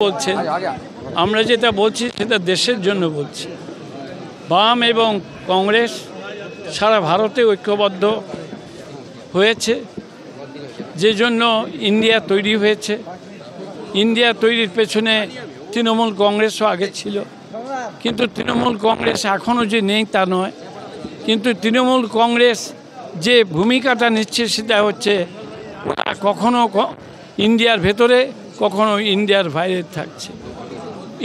বলছেন আমরা যেটা বলছি সেটা দেশের জন্য বলছি। বাম এবং কংগ্রেস সারা ভারতে ঐক্যবদ্ধ হয়েছে, যে জন্য ইন্ডিয়া তৈরি হয়েছে। ইন্ডিয়া তৈরির পেছনে তৃণমূল কংগ্রেসও আগে ছিল, কিন্তু তৃণমূল কংগ্রেস এখনও যে নেই তা নয়। কিন্তু তৃণমূল কংগ্রেস যে ভূমিকাটা নিচ্ছে সেটা হচ্ছে ওরা কখনো ইন্ডিয়ার ভেতরে কখনো ইন্ডিয়ার বাইরে থাকছে।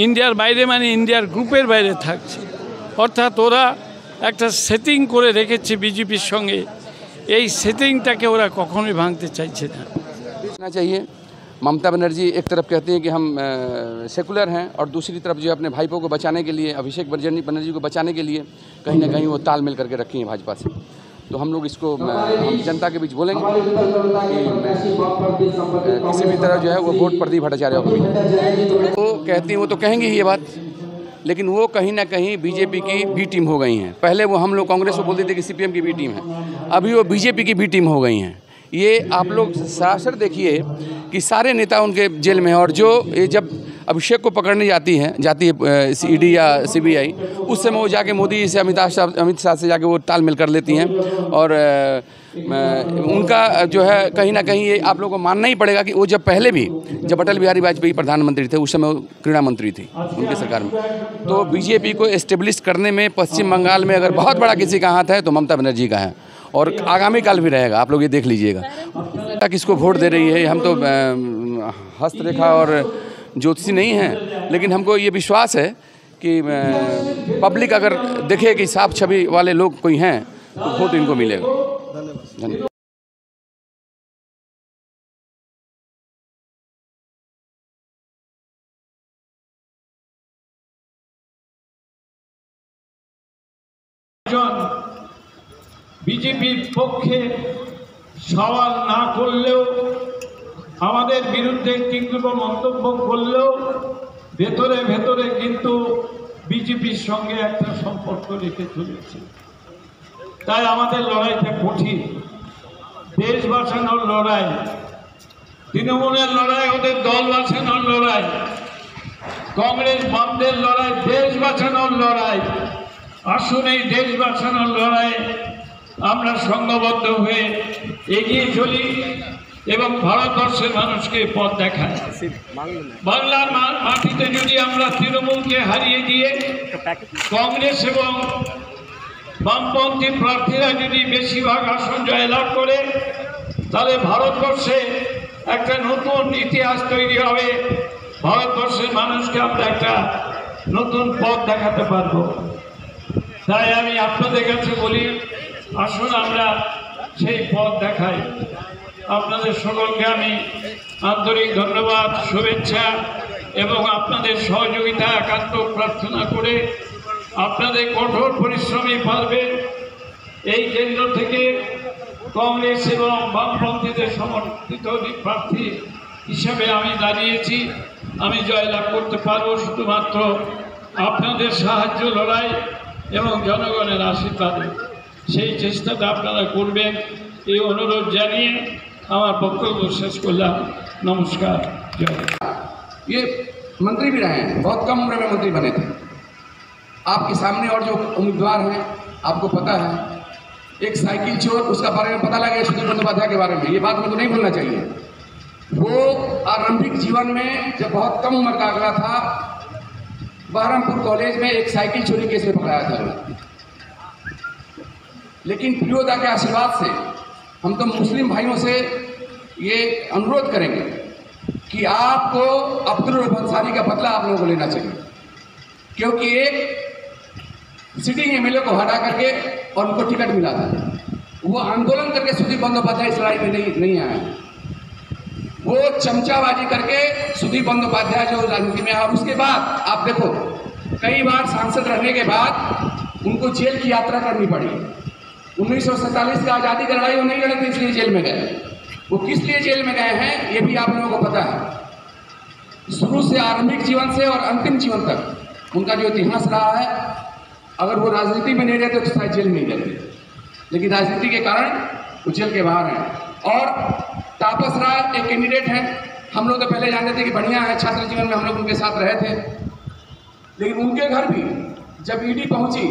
ইন্ডিয়ার বাইরে মানে ইন্ডিয়ার গ্রুপের বাইরে থাকছে, অর্থাৎ ওরা একটা সেটিং করে রেখেছে বিজেপির সঙ্গে। এই সেটিংটাকে ওরা কখনোই ভাঙতে চাইছে না। चाहिए ममता बनर्जी एक तरफ कहती हैं कि हम सेकुलर हैं और दूसरी तरफ जो अपने भाईपों को बचाने के लिए, अभिषेक बनर्जी को बचाने के लिए कहीं ना कहीं वो तालमेल करके रखी हैं भाजपा से। तो हम लोग इसको हम जनता के बीच बोलेंगे कि किसी भी तरह जो है वो वोट प्रदीप भट्टाचार्य को मिले। वो कहती हैं, वो तो कहेंगे ही ये बात, लेकिन वो कहीं ना कहीं बीजेपी की बी टीम हो गई हैं। पहले वो हम लोग कांग्रेस को बोलते थे कि सीपीएम की बी टीम है, अभी वो बीजेपी की बी टीम हो गई हैं। ये आप लोग सरासर देखिए कि सारे नेता उनके जेल में हैं, और जो ये जब अभिषेक को पकड़ने जाती है ईडी या सीबीआई, उस समय वो जाके मोदी से अमित शाह से जाके वो तालमेल कर लेती हैं। और उनका जो है कहीं ना कहीं ये आप लोगों को मानना ही पड़ेगा कि वो जब पहले भी जब अटल बिहारी वाजपेयी प्रधानमंत्री थे, उस समय वो क्रीड़ा मंत्री थी उनके सरकार में। तो बीजेपी को एस्टेब्लिश करने में पश्चिम बंगाल में अगर बहुत बड़ा किसी का हाथ है तो ममता बनर्जी का है, और आगामी काल भी रहेगा। आप लोग ये देख लीजिएगा किसको वोट दे रही है। हम तो हस्तरेखा और ज्योतिषी नहीं हैं, लेकिन हमको ये विश्वास है कि पब्लिक अगर देखे कि साफ छवि वाले लोग कोई हैं तो वोट इनको मिलेगा। धन्यवाद। বিজেপির পক্ষে সওয়াল না করলেও, আমাদের বিরুদ্ধে তীব্র মন্তব্য করলেও ভেতরে ভেতরে কিন্তু বিজেপির সঙ্গে একটা সম্পর্ক রেখে চলেছে। তাই আমাদের লড়াইটা কঠিন, দেশ বাঁচানোর লড়াই, তৃণমূলের লড়াই, ওদের দল বাঁচানোর লড়াই, কংগ্রেস বামদের লড়াই, দেশ বাঁচানোর লড়াই। আসুন এই দেশ বাঁচানোর লড়াই আমরা সংঘবদ্ধ হয়ে এগিয়ে চলি এবং ভারতবর্ষের মানুষকে পথ দেখায়। বাংলার মাটিতে যদি আমরা তৃণমূলকে হারিয়ে দিয়ে কংগ্রেস এবং বামপন্থী প্রার্থীরা যদি বেশিরভাগ আসন জয়লাভ করে, তাহলে ভারতবর্ষে একটা নতুন ইতিহাস তৈরি হবে। ভারতবর্ষের মানুষকে আমরা একটা নতুন পথ দেখাতে পারব। তাই আমি আপনাদের কাছে বলি, আসুন আমরা সেই পথ দেখাই। আপনাদের সকলকে আমি আন্তরিক ধন্যবাদ, শুভেচ্ছা এবং আপনাদের সহযোগিতা একান্ত প্রার্থনা করে আপনাদের কঠোর পরিশ্রমী পারবে এই কেন্দ্র থেকে কংগ্রেস এবং বামপন্থীদের সমর্থিত প্রার্থী হিসাবে আমি দাঁড়িয়েছি। আমি জয়লাভ করতে পারবো শুধুমাত্র আপনাদের সাহায্য, লড়াই এবং জনগণের আশীর্বাদে। সেই চেষ্টাটা আপনারা করবেন এই অনুরোধ জানিয়ে আমার বক্তব্য শেষ করলাম। नमस्कार। ये मंत्री भी रहे हैं, बहुत कम उम्र में मंत्री बने थे। आपके सामने और जो उम्मीदवार हैं आपको पता है, एक साइकिल चोर, उसका बारे में पता लगा सुधीर बंदोपाध्याय के बारे में, ये बात हमको नहीं भूलना चाहिए। वो आरंभिक जीवन में जब बहुत कम उम्र का आंकड़ा था, बहरमपुर कॉलेज में एक साइकिल चोरी केस में पकड़ाया था। लेकिन प्रियोदा के आशीर्वाद से हम तो मुस्लिम भाइयों से ये अनुरोध करेंगे कि आपको अब्दुल रऊफ अंसारी का बदला आप लोगों को लेना चाहिए, क्योंकि एक सिटिंग एमएलए को हटा करके और उनको टिकट मिला था। वो आंदोलन करके सुधीर बंदोपाध्याय इस लड़ाई में नहीं आए, वो चमचाबाजी करके सुधीर बंदोपाध्याय जो राजनीति में, और उसके बाद आप देखो कई बार सांसद रहने के बाद उनको जेल की यात्रा करनी पड़ी। 1947 का आज़ादी की लड़ाई वो नहीं लड़े थे, इसलिए जेल में गए। वो किस लिए जेल में गए हैं ये भी आप लोगों को पता है। शुरू से आरंभिक जीवन से और अंतिम जीवन तक उनका जो इतिहास रहा है, अगर वो राजनीति में नहीं रहते तो शायद जेल में ही रहते, लेकिन राजनीति के कारण वो जेल के बाहर हैं। और तापस राय एक कैंडिडेट हैं, हम लोग तो पहले जानते थे कि बढ़िया है, छात्र जीवन में हम लोग उनके साथ रहे थे, लेकिन उनके घर भी जब ईडी पहुंची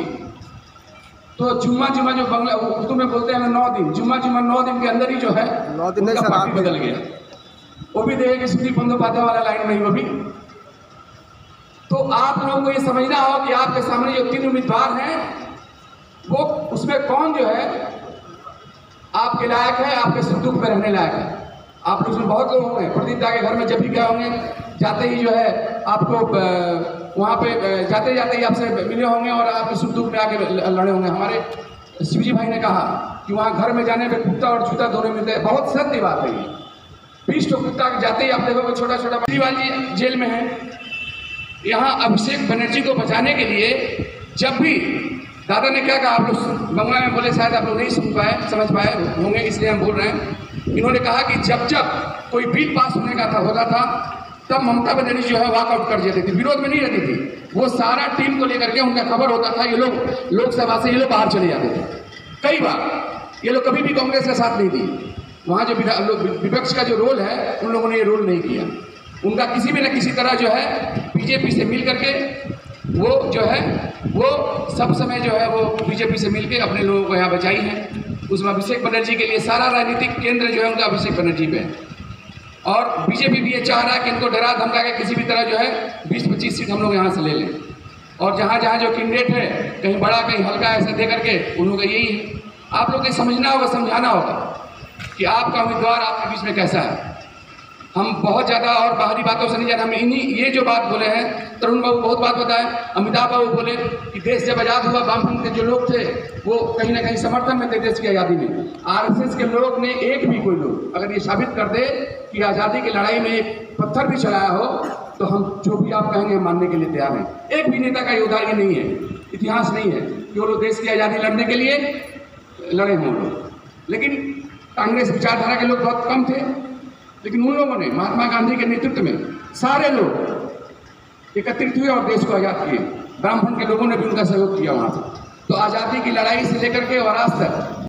तो जुम्मा जो बंगला उर्दू में बोलते हैं 9 दिन, जुम्मा 9 दिन के अंदर ही जो है 9 दिन उनका पार्टी बदल गया। वो भी देखे कि सुदीप बंदोपाध्याय वाला लाइन में ही वो भी। तो आप लोगों को ये समझना हो कि आपके सामने जो 3 उम्मीदवार हैं वो उसमें कौन जो है आपके लायक है, आपके सुख दुख में रहने लायक है। आप लोग उसमें बहुत लोग होंगे, प्रदीप दा के घर में जब भी गए होंगे, जाते ही जो है आपको वहाँ पे जाते जाते ही आपसे मिले होंगे और आपके सुख दुख में आके लड़े होंगे। हमारे शिवजी भाई ने कहा कि वहाँ घर में जाने पे कुत्ता और जूता दोनों मिलते हैं, बहुत सत्य बात है ये। 20 कुत्ता जाते ही आप देखोगे छोटा छोटा। केजरीवाल जी जेल में है, यहाँ अभिषेक बनर्जी को बचाने के लिए जब भी दादा ने क्या कहा, आप लोग बंगला में बोले, शायद आप लोग नहीं समझ पाए होंगे, इसलिए हम बोल रहे हैं। इन्होंने कहा कि जब कोई बिल पास होने का होता था तब ममता बनर्जी जो है वॉकआउट कर देती थी, विरोध में नहीं रहती थी। वो सारा टीम को लेकर के उनका खबर होता था, ये लोग लोकसभा से ये लोग बाहर चले जाते थे। कई बार ये लोग कभी भी कांग्रेस का साथ नहीं दी। वहाँ जो विपक्ष का जो रोल है उन लोगों ने ये रोल नहीं किया। उनका किसी भी न किसी तरह जो है बीजेपी से मिल करके वो जो है वो सब समय जो है वो बीजेपी से मिलके अपने लोगों को यहाँ बचाई है। उसमें अभिषेक बनर्जी के लिए सारा राजनीतिक केंद्र जो है उनका अभिषेक बनर्जी पे है। और बीजेपी भी ये चाह रहा है कि इनको डरा धमका के किसी भी तरह जो है 20-25 सीट हम लोग यहाँ से ले लें। और जहाँ जहाँ जो कैंडिडेट है कहीं बड़ा कहीं हल्का ऐसे दे करके उन लोगों का यही है। आप लोग को समझना होगा, समझाना होगा कि आपका उम्मीदवार आपके बीच में कैसा है। हम बहुत ज़्यादा और बाहरी बातों से नहीं जाना। हम इन्हीं ये जो बात बोले हैं, तरुण बाबू बहुत बात बताए, अमिताभ बाबू बोले कि देश जब आज़ाद हुआ वामपंथ के जो लोग थे वो कहीं ना कहीं समर्थन में थे देश की आज़ादी में। आरएसएस के लोग ने एक भी कोई लोग अगर ये साबित कर दे कि आज़ादी की लड़ाई में एक पत्थर भी चलाया हो तो हम जो भी आप कहेंगे मानने के लिए तैयार हैं। एक भी नेता का योगदान ये नहीं है, इतिहास नहीं है कि वो लोग देश की आज़ादी लड़ने के लिए लड़े हों लोग। लेकिन कांग्रेस विचारधारा के लोग बहुत कम थे, लेकिन उन लोगों ने महात्मा गांधी के नेतृत्व में सारे लोग एकत्रित हुए और देश को आज़ाद किए। ब्राह्मण के लोगों ने भी उनका सहयोग किया वहाँ से। तो आज़ादी की लड़ाई से लेकर के और आज तक